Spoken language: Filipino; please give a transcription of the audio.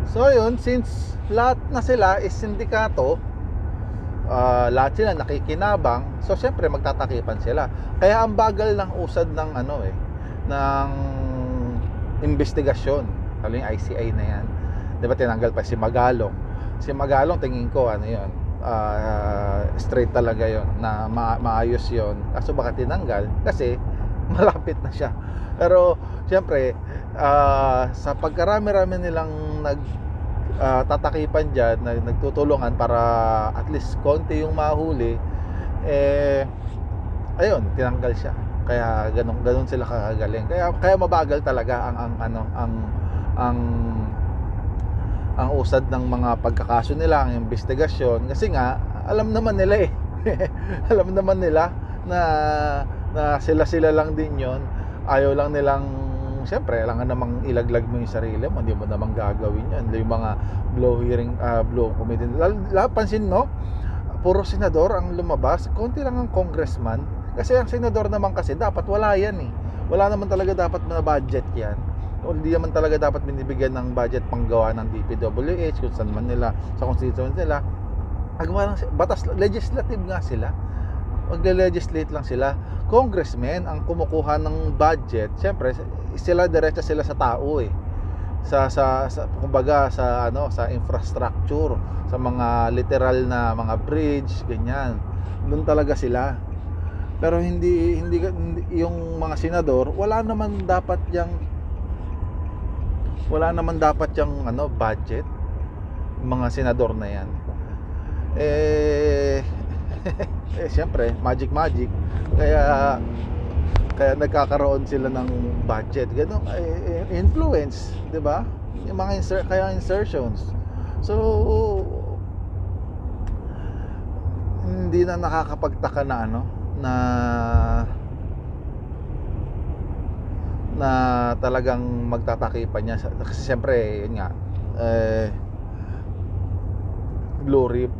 So yun, since lahat na sila is sindikato, lahat sila nakikinabang, so syempre magtatakipan sila. Kaya ang bagal ng usad ng ng investigasyon. Lalo yung ICI na yan, di ba, tinanggal pa si Magalong. Si Magalong, tingin ko yun, straight talaga yon, na maayos yon. Kaso baka tinanggal kasi malapit na siya. Pero syempre, sa pagkarami-rami nilang tatakipan dyan, nagtutulungan para at least konti yung mahuli, ayun, tinanggal siya. Kaya ganun sila kakagaling. Kaya mabagal talaga ang usad ng mga pagkakaso nila, ang investigasyon, kasi nga alam naman nila alam naman nila na sila lang din yon. Ayaw lang nilang, siyempre kailangan namang ilaglag mo yung sarili mo, hindi mo namang gagawin yan. Yung mga blow committee, pansin no, puro senador ang lumabas, konti lang ang congressman. Kasi ang senador naman kasi dapat wala yan wala naman talaga dapat na budget yan, o hindi naman talaga dapat binibigyan ng budget panggawa ng DPWH kung saan man nila, sa constituency nila. Agawa ng batas, legislative nga sila, magle-legislate lang sila. Congressmen ang kumukuha ng budget, siyempre sila diretso sila sa tao sa kumbaga sa infrastructure, sa mga literal na mga bridge, ganyan. Doon talaga sila. Pero hindi yung mga senador, wala naman dapat yang budget, mga senador na yan. Siyempre magic, kaya nagkakaroon sila ng budget, gano'n, influence, 'di ba? Yung mga insertions. So hindi na nakakapagtaka na talagang magtatakipan niya kasi siyempre yun nga, glory,